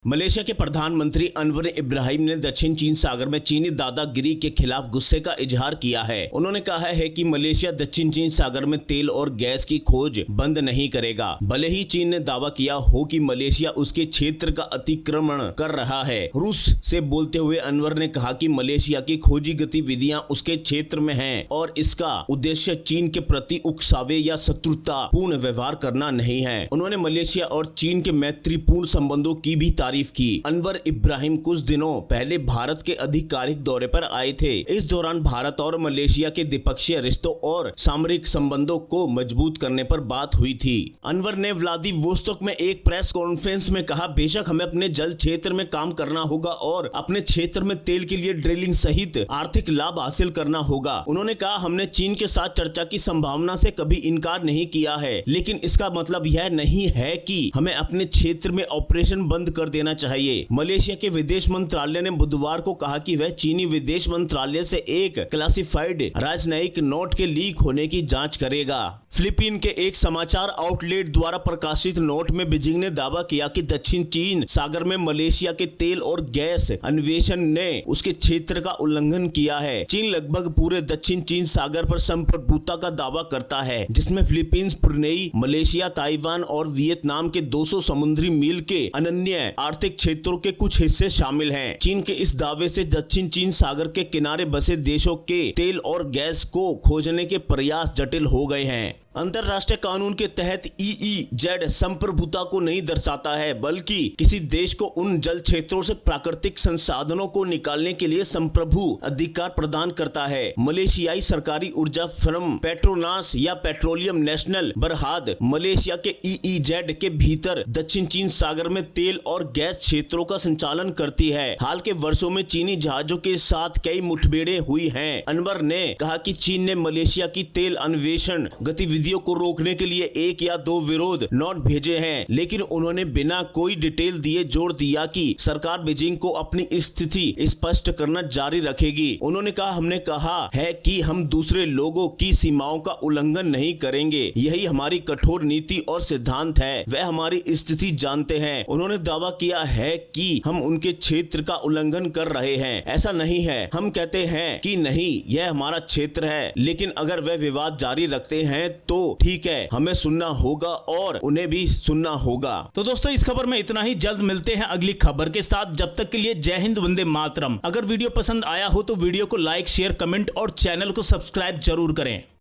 Malaysia के प्रधानमंत्री अनवर इब्राहिम ने दक्षिण चीन सागर में चीनी दादागिरी के खिलाफ गुस्से का इजहार किया है। उन्होंने कहा है कि मलेशिया दक्षिण चीन सागर में तेल और गैस की खोज बंद नहीं करेगा। भले ही चीन ने दावा किया हो कि मलेशिया उसके क्षेत्र का अतिक्रमण कर रहा है। रूस से बोलते हुए अनवर ने कहा कि मलेशिया की खोजी गतिविधियां उसके क्षेत्र में हैं और इसका उद्देश्य चीन के प्रति उकसावे या शत्रुता पूर्ण व्यवहार करना नहीं है। उन्होंने मलेशिया और चीन के मैत्रीपूर्ण संबंधों की भी तारीफ की। अनवर इब्राहिम कुछ दिनों पहले भारत के आधिकारिक दौरे पर आए थे। इस दौरान भारत और मलेशिया के द्विपक्षीय रिश्तों और सामरिक संबंधों को मजबूत करने पर बात हुई थी। अनवर ने व्लादिवोस्तोक में एक प्रेस कॉन्फ्रेंस में कहा, बेशक हमें अपने जल क्षेत्र में काम करना होगा और अपने क्षेत्र में तेल के लिए ड्रिलिंग सहित आर्थिक लाभ हासिल करना होगा। उन्होंने कहा, हमने चीन के साथ चर्चा की संभावना से कभी इनकार नहीं किया है, लेकिन इसका मतलब यह नहीं है कि हमें अपने क्षेत्र में ऑपरेशन बंद कर देना चाहिए। मलेशिया के विदेश मंत्रालय ने बुधवार को कहा कि वह चीनी विदेश मंत्रालय से एक क्लासिफाइड राजनयिक नोट के लीक होने की जांच करेगा। फिलीपीन के एक समाचार आउटलेट द्वारा प्रकाशित नोट में बीजिंग ने दावा किया कि दक्षिण चीन सागर में मलेशिया के तेल और गैस अन्वेषण ने उसके क्षेत्र का उल्लंघन किया है। चीन लगभग पूरे दक्षिण चीन सागर पर संप्रभुता का दावा करता है, जिसमें फिलीपींस, ब्रुनेई, मलेशिया, ताइवान और वियतनाम के 200 समुद्री मील के अनन्य आर्थिक क्षेत्रों के कुछ हिस्से शामिल हैं। चीन के इस दावे से दक्षिण चीन सागर के किनारे बसे देशों के तेल और गैस को खोजने के प्रयास जटिल हो गए हैं। अंतरराष्ट्रीय कानून के तहत EEZ संप्रभुता को नहीं दर्शाता है, बल्कि किसी देश को उन जल क्षेत्रों से प्राकृतिक संसाधनों को निकालने के लिए संप्रभु अधिकार प्रदान करता है। मलेशियाई सरकारी ऊर्जा फर्म पेट्रोनास या पेट्रोलियम नेशनल बरहाद मलेशिया के EEZ के भीतर दक्षिण चीन सागर में तेल और गैस क्षेत्रों का संचालन करती है। हाल के वर्षों में चीनी जहाजों के साथ कई मुठभेड़ें हुई हैं। अनवर ने कहा कि चीन ने मलेशिया की तेल अन्वेषण गतिविधियों को रोकने के लिए 1 या 2 विरोध नोट भेजे हैं, लेकिन उन्होंने बिना कोई डिटेल दिए जोर दिया कि सरकार बीजिंग को अपनी स्थिति स्पष्ट करना जारी रखेगी। उन्होंने कहा, हमने कहा है कि हम दूसरे लोगों की सीमाओं का उल्लंघन नहीं करेंगे। यही हमारी कठोर नीति और सिद्धांत है। वह हमारी स्थिति जानते हैं। उन्होंने दावा किया है कि हम उनके क्षेत्र का उल्लंघन कर रहे हैं। ऐसा नहीं है। हम कहते हैं कि नहीं, यह हमारा क्षेत्र है, लेकिन अगर वह विवाद जारी रखते हैं तो ठीक है, हमें सुनना होगा और उन्हें भी सुनना होगा। तो दोस्तों, इस खबर में इतना ही। जल्द मिलते हैं अगली खबर के साथ। जब तक के लिए जय हिंद, वंदे मातरम। अगर वीडियो पसंद आया हो तो वीडियो को लाइक, शेयर, कमेंट और चैनल को सब्सक्राइब जरूर करें।